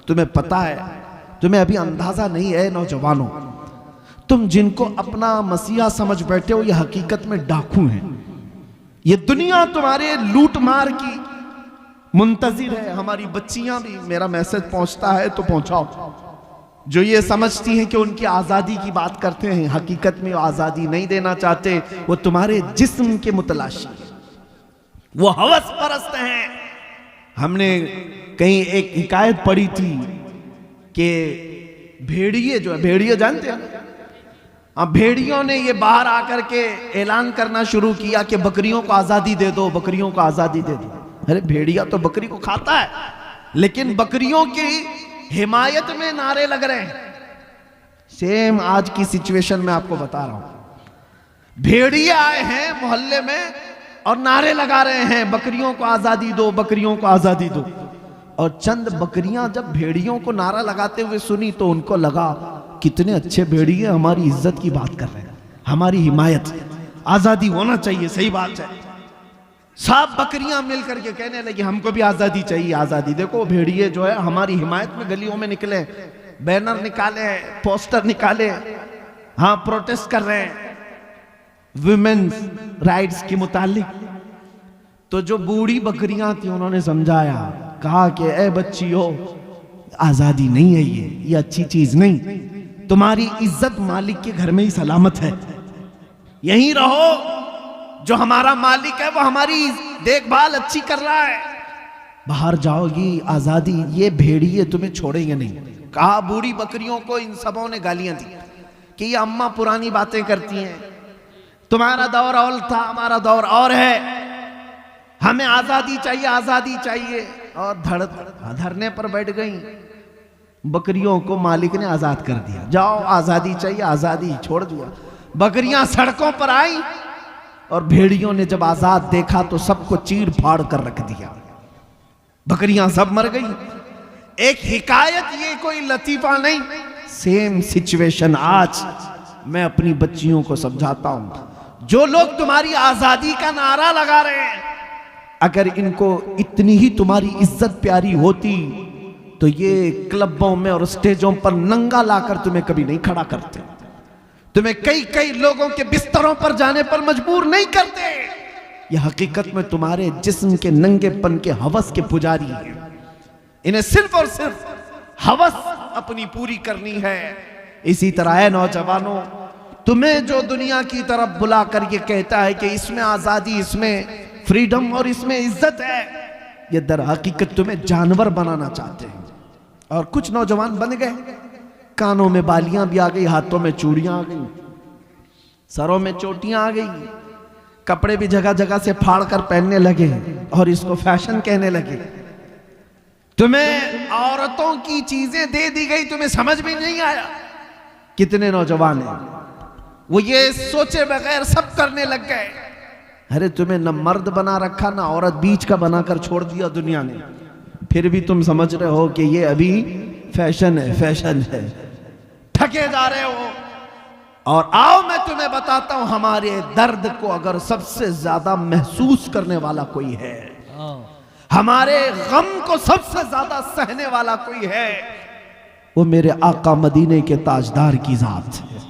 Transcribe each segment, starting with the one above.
तुम्हें पता है, तुम्हें अभी अंदाजा नहीं है नौजवानों, तुम जिनको अपना मसीहा समझ बैठे हो ये हकीकत में डाकू हैं। ये दुनिया तुम्हारे लूट मार की मुंतजिर है। हमारी बच्चियां भी, मेरा मैसेज पहुंचता है तो पहुंचाओ, जो ये समझती हैं कि उनकी आज़ादी की बात करते हैं, हकीकत में वो आज़ादी नहीं देना चाहते, वो तुम्हारे जिस्म के मुतलाशी, वो हवस परस्त हैं। हमने कहीं एक हिकायत पढ़ी थी कि भेड़िए जो है, भेड़िए जानते हैं, अब भेड़ियों ने ये बाहर आकर के ऐलान करना शुरू किया कि बकरियों को आज़ादी दे दो, बकरियों को आज़ादी दे दो। अरे भेड़िया तो बकरी को खाता है, लेकिन बकरियों की हिमायत में नारे लग रहे हैं। सेम आज की सिचुएशन में आपको बता रहा हूं, भेड़िए आए हैं मोहल्ले में और नारे लगा रहे हैं बकरियों को आज़ादी दो, बकरियों को आज़ादी दो। और चंद बकरियां जब भेड़ियों को नारा लगाते हुए सुनी तो उनको लगा कितने अच्छे भेड़िए हमारी इज्जत की बात कर रहे हैं, हमारी हिमायत, आज़ादी होना चाहिए, सही बात है। सब बकरियां मिलकर के कहने लगी हमको भी आज़ादी चाहिए, आज़ादी। देखो भेड़िए जो है हमारी हिमायत में गलियों में निकले, बैनर निकाले, पोस्टर निकाले, हाँ प्रोटेस्ट कर रहे हैं वुमेन्स राइट्स के मुतालिक। तो जो बूढ़ी बकरियां थी उन्होंने समझाया, कहा कि ए बच्चियों, आज़ादी नहीं है ये अच्छी चीज नहीं, तुम्हारी इज्जत मालिक के घर में ही सलामत है, यहीं रहो, जो हमारा मालिक है वो हमारी देखभाल अच्छी कर रहा है, बाहर जाओगी आज़ादी, ये भेड़िए तुम्हें छोड़ेंगे नहीं। कहा बूढ़ी बकरियों को इन सबों ने गालियां दी कि ये अम्मा पुरानी बातें करती हैं, तुम्हारा दौर और था, हमारा दौर और है, हमें आज़ादी चाहिए, आज़ादी चाहिए। और धरने पर बैठ गई। बकरियों को मालिक ने आज़ाद कर दिया, जाओ आज़ादी चाहिए, आज़ादी छोड़ दिया। बकरियां सड़कों पर आई और भेड़ियों ने जब आज़ाद देखा तो सबको चीर फाड़ कर रख दिया, बकरियां सब मर गई। एक हिकायत, ये कोई लतीफा नहीं, सेम सिचुएशन आज मैं अपनी बच्चियों को समझाता हूं। जो लोग तुम्हारी आज़ादी का नारा लगा रहे हैं, अगर इनको इतनी ही तुम्हारी इज्जत प्यारी होती तो ये क्लबों में और स्टेजों पर नंगा लाकर तुम्हें कभी नहीं खड़ा करते, तुम्हें कई कई लोगों के बिस्तरों पर जाने पर मजबूर नहीं करते। ये हकीकत में तुम्हारे जिस्म के नंगेपन के हवस के पुजारी हैं। इन्हें सिर्फ और सिर्फ हवस अपनी पूरी करनी है। इसी तरह है नौजवानों, तुम्हें जो दुनिया की तरफ बुला कर ये कहता है कि इसमें आज़ादी, इसमें फ्रीडम और इसमें इज्जत है, ये दर हकीकत तुम्हें जानवर बनाना चाहते हैं। और कुछ नौजवान बन गए, कानों में बालियां भी आ गई, हाथों में चूड़ियां आ गई, सरों में चोटियां आ गई, कपड़े भी जगह जगह से फाड़ कर पहनने लगे और इसको फैशन कहने लगे। तुम्हें औरतों की चीजें दे दी गई, तुम्हें समझ में नहीं आया। कितने नौजवान हैं वो ये सोचे बगैर सब करने लग गए। अरे तुम्हें न मर्द बना रखा, ना औरत, बीच का बनाकर छोड़ दिया दुनिया ने, फिर भी तुम समझ रहे हो कि ये अभी फैशन है, फैशन है, ठगे जा रहे हो। और आओ मैं तुम्हें बताता हूं, हमारे दर्द को अगर सबसे ज्यादा महसूस करने वाला कोई है, हमारे गम को सबसे ज्यादा सहने वाला कोई है, वो मेरे आका मदीने के ताजदार की जात है।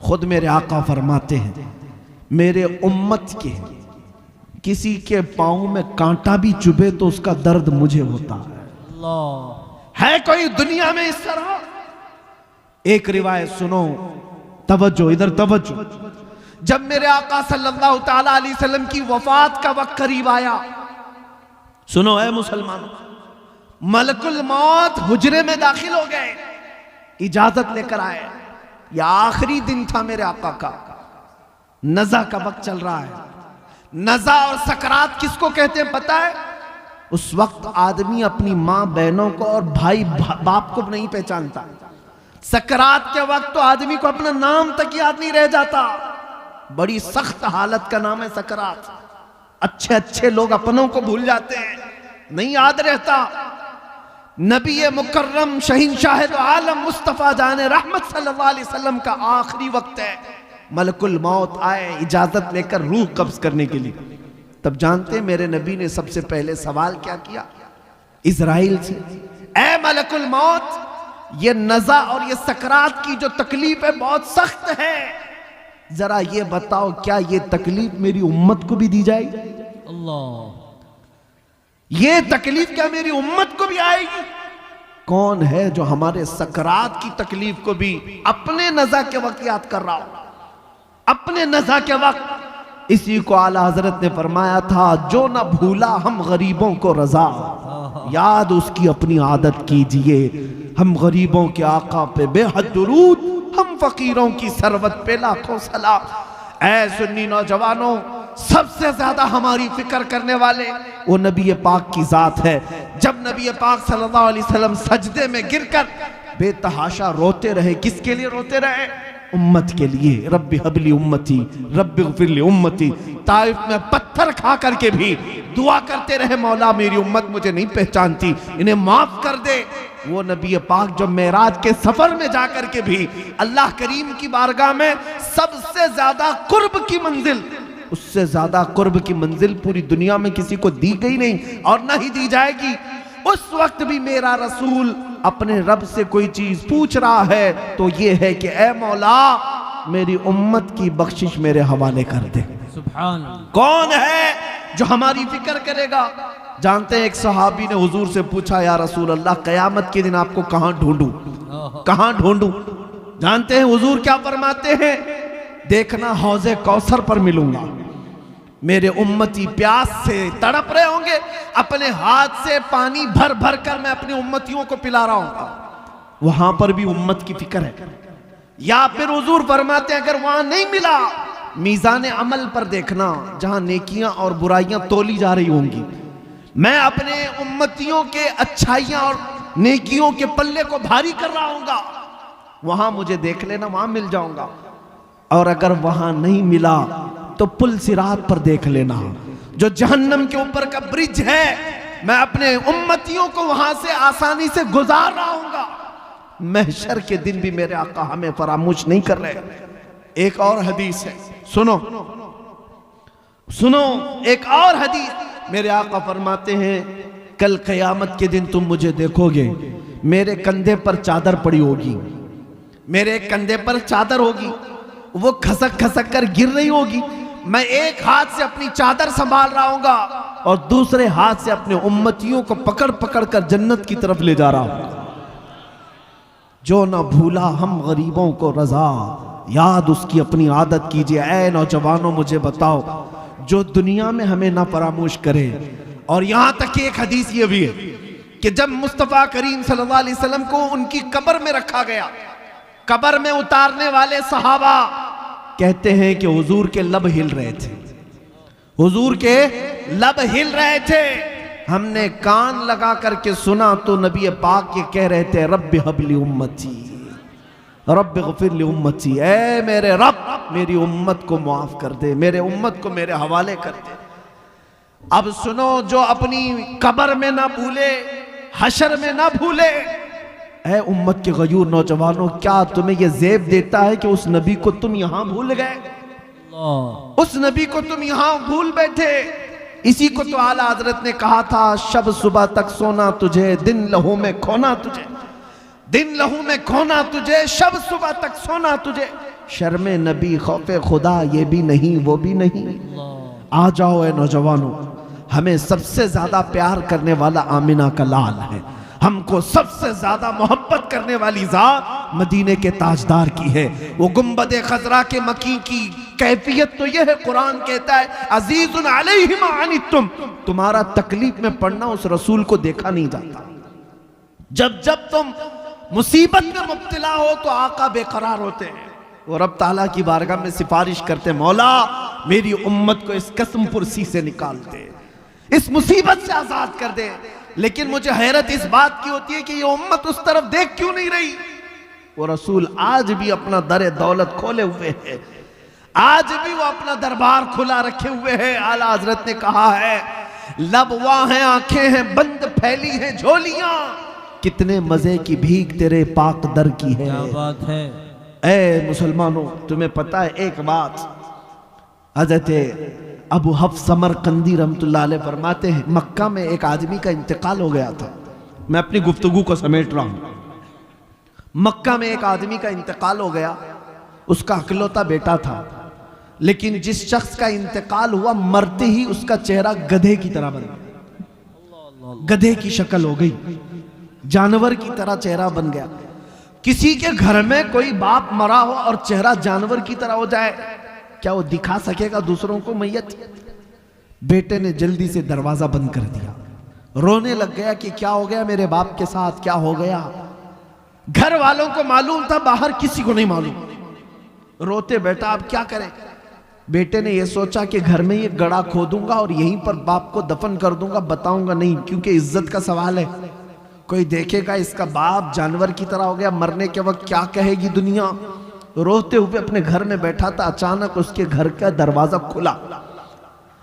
खुद मेरे आका फरमाते हैं, मेरे उम्मत के किसी के पांव में कांटा भी चुभे तो उसका दर्द मुझे होता है। है कोई दुनिया में इस तरह? एक रिवायत सुनो, तवज्जो, इधर तवज्जो। जब मेरे आका सल्लल्लाहु ताला अलैहि वसल्लम की वफात का वक्त करीब आया, सुनो है मुसलमानों, मलकुल मौत हुजरे में दाखिल हो गए, इजाजत लेकर आए। यह आखिरी दिन था मेरे आका का, नज़ा का वक्त चल रहा है। नज़ा और सकरात किसको कहते हैं पता है? उस वक्त आदमी अपनी माँ बहनों को और भाई बाप को नहीं पहचानता। सकरात के वक्त तो आदमी को अपना नाम तक याद नहीं रह जाता। बड़ी सख्त हालत का नाम है सकरात। अच्छे अच्छे लोग अपनों को भूल जाते हैं, नहीं याद रहता। नबी मुकर्रम शहींशाह दो आलम मुस्तफ़ा जाने रहमत सल्लल्लाहु अलैहि वसल्लम का आखिरी वक्त है। मलकुल मौत आए इजाजत लेकर रूह कब्ज करने के लिए। तब जानते हैं मेरे नबी ने सबसे पहले सवाल क्या किया इजराइल से? ऐ मलकुल मौत, ये नज़ा और ये सकरात की जो तकलीफ है बहुत सख्त है, जरा ये बताओ क्या ये तकलीफ मेरी उम्मत को भी दी जाएगी? अल्लाह, ये तकलीफ क्या मेरी उम्मत को भी आएगी? कौन है जो हमारे सकरात की तकलीफ को भी अपने नज़ा के वक्त याद कर रहा हो? अपने नज़ा के वक्त इसी को आला हजरत ने फरमाया था, जो ना भूला हम गरीबों को रजा, याद उसकी अपनी आदत कीजिए। हम गरीबों के आका पे बेहद दुरूद, हम फकीरों की सरवत पे लाखों सलाम। ऐ सुन्नी नौजवानों, सबसे ज्यादा हमारी फिक्र करने वाले वो नबी पाक की जात है। जब नबी पाक सल्लल्लाहु अलैहि वसल्लम सजदे में गिरकर बेतहाशा रोते रहे, किसके लिए रोते रहे? उम्मत के लिए। रब्बी हबली उम्मती, रब्बी ग़फिरली उम्मती। ताइफ में पत्थर खा करके भी दुआ करते रहे, मौला मेरी उम्मत मुझे नहीं पहचानती, इन्हें माफ कर दे। वो नबी पाक जो मेराज के सफर में जाकर के भी अल्लाह करीम की बारगाह में सबसे ज्यादा कुर्ब की मंजिल, उससे ज्यादा कुर्ब की मंजिल पूरी दुनिया में किसी को दी गई नहीं और ना ही दी जाएगी। उस वक्त भी मेरा रसूल अपने रब से कोई चीज पूछ रहा है तो ये है कि ऐ मौला मेरी उम्मत की बख्शिश मेरे हवाले कर दे। सुभान। कौन है जो हमारी फिक्र करेगा? जानते हैं एक सहाबी ने हुजूर से पूछा, या रसूल अल्लाह क़यामत के दिन आपको कहां ढूंढूं, कहां ढूंढूं? जानते हैं हुजूर क्या फरमाते हैं? देखना हौज़े कौसर पर मिलूंगा। मेरे उम्मती प्यास से तड़प रहे होंगे, अपने हाथ से पानी भर भर कर मैं अपनी उम्मतियों को पिला रहा हूं। वहां पर भी उम्मत की फिक्र है। या फिर हुजूर फरमाते हैं अगर वहां नहीं मिला, मीज़ान अमल पर देखना, जहां नेकियां और बुराइयां तोली जा रही होंगी, मैं अपने उम्मतियों के अच्छाइयां और नेकियों के पल्ले को भारी कर रहा हूंगा। वहां मुझे देख लेना, वहां मिल जाऊंगा। और अगर वहां नहीं मिला तो पुल सिरात पर देख लेना, जो जहन्नम के ऊपर का ब्रिज है, मैं अपने उम्मतियों को वहां से आसानी से गुजार रहा हूंगा। महशर के दिन भी मेरे आका हमें फरामोश नहीं कर रहे। एक और हदीस है, सुनो सुनो, एक और हदीस। मेरे आका फरमाते हैं कल क़यामत के दिन तुम मुझे देखोगे, मेरे कंधे पर चादर पड़ी होगी, मेरे कंधे पर चादर होगी, वो खसक खसक कर गिर रही होगी। मैं एक हाथ से अपनी चादर संभाल रहा हूंगा और दूसरे हाथ से अपने उम्मतियों को पकड़ पकड़ कर जन्नत की तरफ ले जा रहा हूं। जो ना भूला हम गरीबों को रजा, याद उसकी अपनी आदत कीजिए। ऐ नौजवानों मुझे बताओ, जो दुनिया में हमें ना फरामोश करे। और यहां तक कि एक हदीस ये भी है कि जब मुस्तफ़ा करीम सल्लल्लाहु अलैहि वसल्लम को उनकी कब्र में रखा गया, कब्र में उतारने वाले सहाबा कहते हैं कि हुजूर के लब हिल रहे थे, हुजूर के लब हिल रहे थे। हमने कान लगा करके सुना तो नबी पाक ये कह रहे थे, रब्बी हबली उम्मती, रब्बी ग़फिरली उम्मती, ऐ मेरे रब मेरी उम्मत को माफ कर दे, मेरे उम्मत को मेरे हवाले कर दे। अब सुनो, जो अपनी कब्र में ना भूले, हशर में ना भूले। ऐ उम्मत के गयूर नौजवानों, क्या तुम्हें यह ज़ेब देता है कि उस नबी को तुम यहां भूल गए, उस नबी को तुम यहां भूल बैठे? इसी को तो आला हजरत ने कहा था, शब सुबह तक सोना तुझे, दिन लहू में खोना तुझे, दिन लहू में खोना तुझे, शब सुबह तक सोना तुझे। शर्मे नबी खौफे खुदा ये भी नहीं वो भी नहीं। आ जाओ ऐ नौजवानों, हमें सबसे ज्यादा प्यार करने वाला आमिना का लाल है, हमको सबसे ज्यादा मोहब्बत करने वाली जात मदीने के ताजदार की है। वो गुंबदे खजरा के मकी की कैफियत तो यह है, कुरान कहता है अजीजुन अलैहि मा अनितुम, तुम्हारा तकलीफ में पड़ना उस रसूल को देखा नहीं जाता। जब जब तुम मुसीबत में मुब्तला हो तो आका बेकरार होते हैं, वो रब ताला की बारगाह में सिफारिश करते, मौला मेरी उम्मत को इस कसम पुरसी से निकाल दे, इस मुसीबत से आजाद कर दे। लेकिन मुझे हैरत इस बात की होती है कि ये उम्मत उस तरफ देख क्यों नहीं रही? वो रसूल आज भी अपना दर दौलत खोले हुए है, आज भी वो अपना दरबार खुला रखे हुए हैं। आला हजरत ने कहा है, लब वहां हैं, आंखें हैं बंद, फैली हैं झोलियां, कितने मजे की भीख तेरे पाक दर की है। क्या बात है। ऐ मुसलमानों, तुम्हें पता है एक बात, हजरत अबू हफ्स समरकंदी रहमतुल्लाह अलैह फरमाते हैं, मक्का में एक आदमी का इंतकाल हो गया था, मैं अपनी गुफ्तगू को समेट रहा हूं। मक्का में एक आदमी का इंतकाल हो गया, उसका इकलौता बेटा था, लेकिन जिस शख्स का इंतकाल हुआ मरते ही उसका चेहरा गधे की तरह बन गया, गधे की शक्ल हो गई, जानवर की तरह चेहरा बन गया। किसी के घर में कोई बाप मरा हो और चेहरा जानवर की तरह हो जाए, क्या वो दिखा सकेगा दूसरों को मैयत? बेटे ने जल्दी से दरवाजा बंद कर दिया, रोने लग गया कि क्या हो गया मेरे बाप के साथ, क्या हो गया। घर वालों को मालूम था, बाहर किसी को नहीं मालूम। रोते बेटा अब क्या करें। बेटे ने यह सोचा कि घर में ये गड़ा खोदूंगा और यहीं पर बाप को दफन कर दूंगा, बताऊंगा नहीं, क्योंकि इज्जत का सवाल है। कोई देखेगा इसका बाप जानवर की तरह हो गया, मरने के वक्त क्या कहेगी दुनिया। रोते हुए अपने घर में बैठा था, अचानक उसके घर का दरवाजा खुला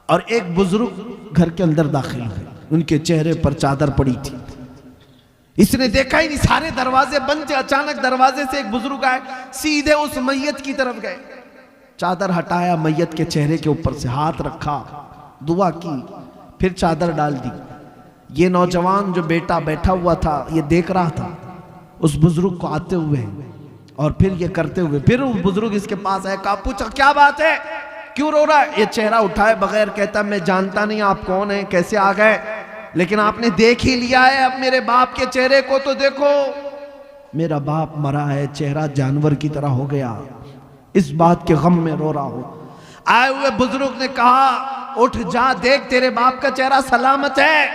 और एक बुजुर्ग घर के अंदर दाखिल हुए। उनके चेहरे पर चादर पड़ी थी। इसने देखा ही नहीं, सारे दरवाजे बंद थे। अचानक दरवाजे से एक बुजुर्ग आए, सीधे उस मैयत की तरफ गए, चादर हटाया, मैयत के चेहरे के ऊपर से हाथ रखा, दुआ की, फिर चादर डाल दी। ये नौजवान जो बेटा बैठा हुआ था ये देख रहा था उस बुजुर्ग को आते हुए और फिर ये करते हुए। फिर वो बुजुर्ग इसके पास आया, कहा पूछा क्या बात है, क्यों रो रहा है। ये चेहरा उठाए बगैर कहता मैं जानता नहीं आप कौन है, कैसे आ गए, लेकिन आपने देख ही लिया है, अब मेरे बाप के चेहरे को तो देखो। मेरा बाप मरा है, चेहरा जानवर की तरह हो गया, इस बात के गम में रो रहा हूं। आए हुए बुजुर्ग ने कहा उठ जा, देख तेरे बाप का चेहरा सलामत है।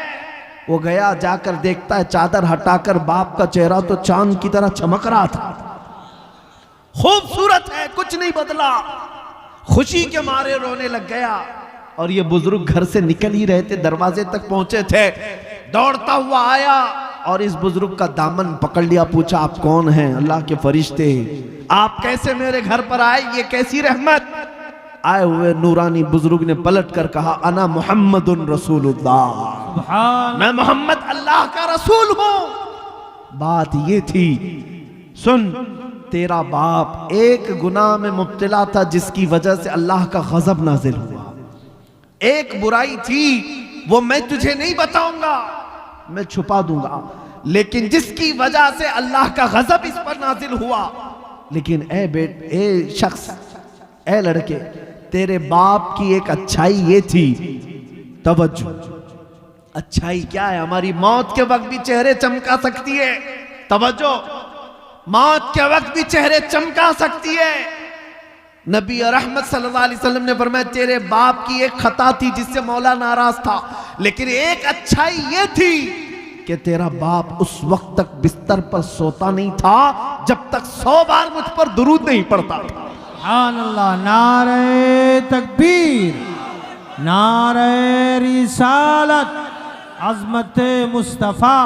वो गया, जाकर देखता है चादर हटाकर बाप का चेहरा तो चांद की तरह चमक रहा था, खूबसूरत है, कुछ नहीं बदला। खुशी के मारे रोने लग गया। और ये बुजुर्ग घर से निकल ही रहे थे, दरवाजे तक पहुंचे थे, दौड़ता हुआ आया और इस बुजुर्ग का दामन पकड़ लिया, पूछा आप कौन हैं। अल्लाह के फरिश्ते, आप कैसे मेरे घर पर आए, ये कैसी रहमत। आए हुए नूरानी बुजुर्ग ने पलट कर कहा अना मुहम्मदुन रसूलुल्लाह, मैं मोहम्मद अल्लाह का रसूल हूं। बात ये थी, सुन तेरा बाप एक गुनाह में मुब्तला था जिसकी वजह से अल्लाह का गजब नाजिल हुआ। एक बुराई थी वो मैं तुझे नहीं बताऊंगा, मैं छुपा दूंगा, लेकिन जिसकी वजह से अल्लाह का गजब इस पर नाजिल हुआ। लेकिन ए शख्स, ए लड़के, तेरे बाप की एक अच्छाई ये थी, तवज्जो, अच्छाई क्या है, हमारी मौत के वक्त भी चेहरे चमका सकती है। तवज्जो, मौत के वक्त भी चेहरे चमका सकती है। नबी रहमत सल्लल्लाहु अलैहि वसल्लम ने फरमाया तेरे बाप की एक खता थी जिससे मौला नाराज था, लेकिन एक अच्छाई ये थी कि तेरा बाप उस वक्त तक बिस्तर पर सोता नहीं था जब तक 100 बार मुझ पर दुरूद नहीं पड़ता था। सुभान अल्लाह, नारे तकबीर, नारे रिसालत, अज़मत मुस्तफ़ा।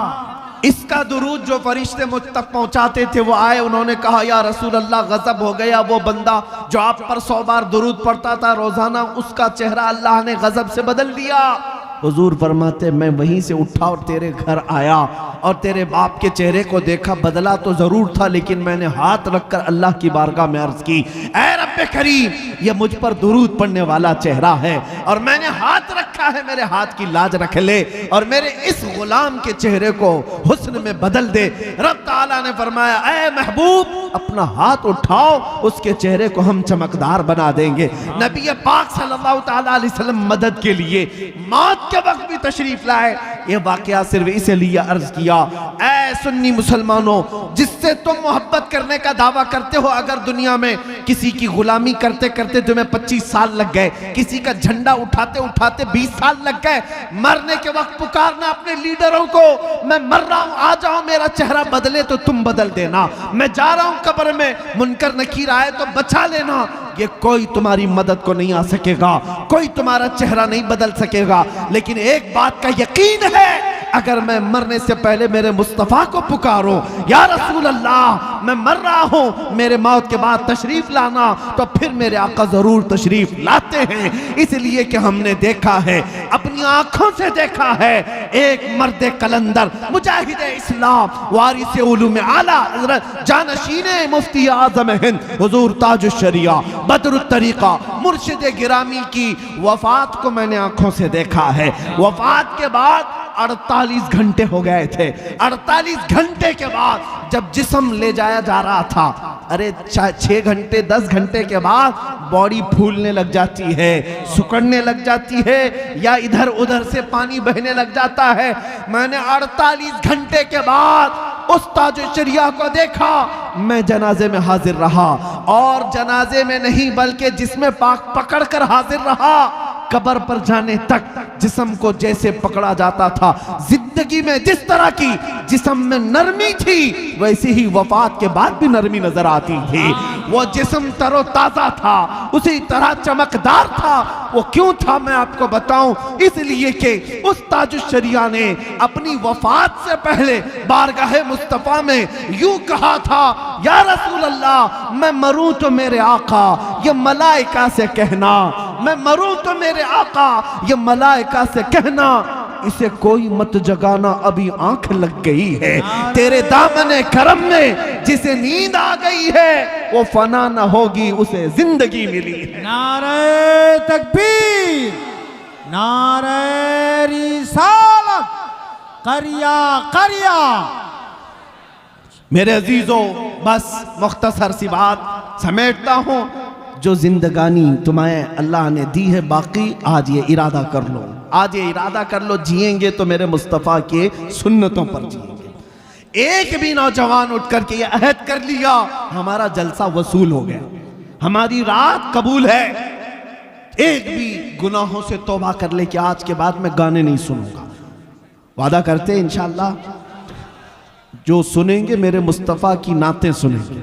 इसका दुरूद जो फरिश्ते मुझ तक पहुंचाते थे वो आए, उन्होंने कहा या रसूल अल्लाह गजब हो गया, वो बंदा जो आप पर 100 बार दुरूद पढ़ता था रोजाना, उसका चेहरा अल्लाह ने गजब से बदल दिया। हुजूर फरमाते मैं वहीं से उठा और तेरे घर आया और तेरे बाप के चेहरे को देखा, बदला तो जरूर था, लेकिन मैंने हाथ रखकर अल्लाह की बारगाह में अर्ज की, ऐ रब्बे करीम, ये मुझ पर दुरूद पढ़ने वाला चेहरा है और मैंने हाथ रखा है, मेरे हाथ की लाज रख ले और मेरे इस गुलाम के चेहरे को हुस्न में बदल दे। रब ताला ने फरमाया ऐ महबूब, अपना हाथ उठाओ, उसके चेहरे को हम चमकदार बना देंगे। नबी पाक सल्लल्लाहु ताला अलैहि वसल्लम मदद के लिए मौत के वक्त भी तशरीफ लाए। ये वाकया सिर्फ इसलिए अर्ज किया, ऐ सुन्नी मुसलमानों, जिससे तुम मोहब्बत करने का दावा करते हो, अगर दुनिया में किसी की गुलामी करते करते तुम्हें 25 साल लग गए, किसी का झंडा उठाते उठाते 20 साल लग गए, मरने के वक्त पुकारना अपने लीडरों को, मैं मर रहा हूं, आ जाओ, मेरा चेहरा बदले तो तुम बदल देना, मैं जा रहा हूं कब्र में, मुनकर नकीर आए तो बचा लेना, ये कोई तुम्हारी मदद को नहीं आ सकेगा, कोई तुम्हारा चेहरा नहीं बदल सकेगा। लेकिन एक बात का यकीन है, अगर मैं मरने से पहले मेरे मुस्तफ़ा को पुकारूं, या रसूल अल्लाह मैं मर रहा हूं, मेरे मौत के बाद तशरीफ लाना, तो फिर मेरे आका जरूर तशरीफ लाते हैं। इसलिए कि हमने देखा है, अपनी आंखों से देखा है, एक मर्द कलंदर, मुजाहिद इस्लाम, वारिस उलूम आला हज़रत जानशीन मुफ्ती आज़म हिंद हुजूर ताजुश शरिया बदरुत तरीका मुर्शिद गिरामी की वफात को मैंने आंखों से देखा है। वफात के बाद 48 घंटे हो गए थे। 48 घंटे के बाद जब जिस्म ले जाया जा रहा था, अरे 6 घंटे 10 घंटे के बाद बॉडी फूलने लग जाती है, सुकड़ने लग जाती है, या इधर उधर से पानी बहने लग जाता है। मैंने 48 घंटे के बाद उस ताजुश्शरिया को देखा। मैं जनाजे में हाजिर रहा, और जनाजे में नहीं बल्कि जिसमें पाक पकड़ कर हाजिर रहा। कब्र पर जाने तक जिस्म को जैसे पकड़ा जाता था, जिंदगी में जिस तरह की जिस्म में नरमी थी, वैसे ही वफात के बाद भी नरमी नजर आती थी। वो जिस्म तरोताजा था, उसी तरह चमकदार था। वो क्यों था मैं आपको बताऊं, इसलिए कि उस ताजुश्शरिया ने अपनी वफात से पहले बारगाहे मुस्तफा में यूं कहा था, या रसूल अल्लाह, मैं मरूं तो मेरे आका ये मलाइका से कहना, मैं मरूं तो मेरे आका ये मलाइका से कहना, इसे कोई मत जगाना, अभी आंख लग गई है। तेरे दामने करम में जिसे नींद आ गई है, वो फना न होगी, उसे जिंदगी मिली है। नारे तकबीर, नारे रिसालत, करिया करिया। मेरे अजीजों, बस मुख्तसर सी बात समेटता हूं। जो जिंदगानी तुम्हें अल्लाह ने दी है, बाकी आज ये इरादा कर लो, आज ये इरादा कर लो, जिएंगे तो मेरे मुस्तफ़ा के सुन्नतों पर जिएंगे। एक भी नौजवान उठ करके ये अहद कर लिया, हमारा जलसा वसूल हो गया, हमारी रात कबूल है। एक भी गुनाहों से तौबा कर ले कि आज के बाद मैं गाने नहीं सुनूंगा। वादा करते इंशाअल्लाह, जो सुनेंगे मेरे मुस्तफ़ा की नातें सुनेंगे,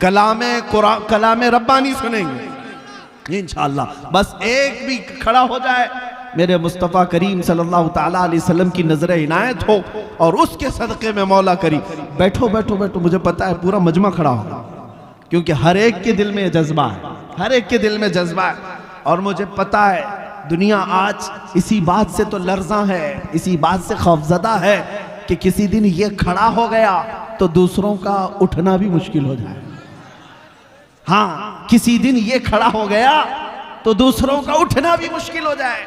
कलामे रब्बानी सुनेंगे इंशाअल्लाह। बस एक भी खड़ा हो जाए, मेरे मुस्तफ़ा करीम सल्लल्लाहु ताला अलैहि वसल्लम की नजर इनायत हो, और उसके सदक़े में मौला करी। बैठो बैठो बैठो, मुझे पता है पूरा मजमा खड़ा होगा, क्योंकि हर एक के दिल में ये जज्बा है, हर एक के दिल में जज्बा है। और मुझे पता है दुनिया आज इसी बात से तो लर्ज़ा है, इसी बात से खौफज़दा है कि किसी दिन ये खड़ा हो गया तो दूसरों का उठना भी मुश्किल हो जाए। हाँ, किसी दिन ये खड़ा हो गया तो दूसरों का उठना भी मुश्किल हो जाए।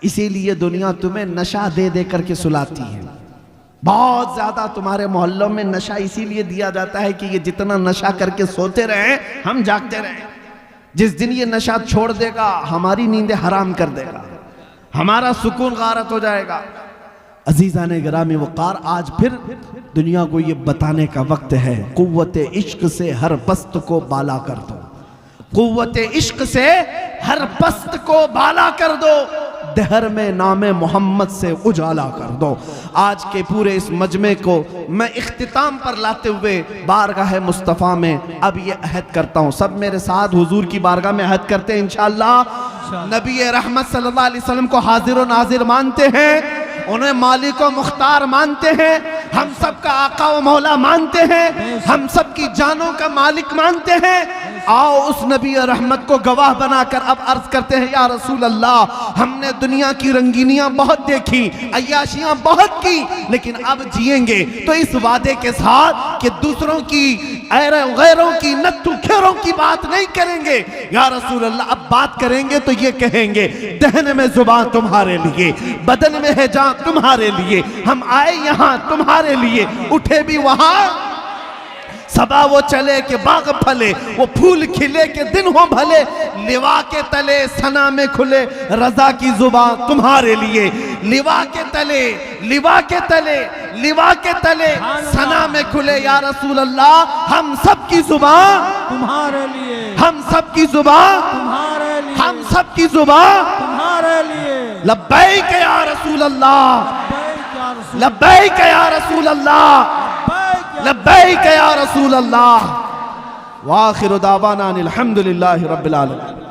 इसीलिए दुनिया तुम्हें नशा दे दे करके सुलाती है। बहुत ज्यादा तुम्हारे मोहल्लों में नशा इसीलिए दिया जाता है कि ये जितना नशा करके सोते रहे, हम जागते रहे। जिस दिन ये नशा छोड़ देगा, हमारी नींदें हराम कर देगा, हमारा सुकून गारत हो जाएगा। अजीज़ाने गिरामी वक़ार, आज फिर दुनिया को ये बताने का वक्त है, कुव्वत इश्क से हर पस्त को बाला कर दो, कुव्वत इश्क से हर पस्त को बाला कर दो, दहर में नामे मोहम्मद से उजाला कर दो। आज के पूरे इस मजमे को मैं इख्तिताम पर लाते हुए बारगाह मुस्तफ़ा में अब ये अहद करता हूँ। सब मेरे साथ हुजूर की बारगाह में अहद करते हैं इंशाअल्लाह। नबी रहमत सल्लल्लाहु अलैहि वसल्लम को हाजिर व नाजिर मानते हैं, उन्हें मालिक व मुख्तार मानते हैं, हम सब का आका व मौला मानते हैं, हम सब की जानों का मालिक मानते हैं। आओ उस नबी रहमत को गवाह बनाकर अब अर्ज करते हैं, या रसूल अल्लाह, हमने दुनिया की रंगीनियां बहुत देखी, अय्याशियां बहुत की, लेकिन अब जिएंगे तो इस वादे के साथ कि दूसरों की गैरों की नत्थु खेरों की बात नहीं करेंगे। या रसूल अल्लाह, अब बात करेंगे तो ये कहेंगे, दहन में जुबान तुम्हारे लिए, बदन में है जान तुम्हारे लिए, हम आए यहाँ तुम्हारे लिए, उठे भी वहां सबा वो चले के बाग फले, वो फूल खिले के दिन हो भले, लिवा के तले सना में खुले, रजा की जुबान तुम्हारे लिए, लिवा के तले, लिवा के तले, लिवा के तले सना में खुले। या रसूल अल्लाह, हम सब की जुबान तुम्हारे लिए, हम सब की जुबान तुम्हारे लिए, हम सब की जुबान तुम्हारे लिए। लब्बैक या रसूल अल्लाह, लब्बैक या रसूल, लब्बैक या रसूल अल्लाह, लब्बैक या रसूल अल्लाह। व आखिरु दावाना अनिल हम्दुलिल्लाहि रब्बिल आलमीन।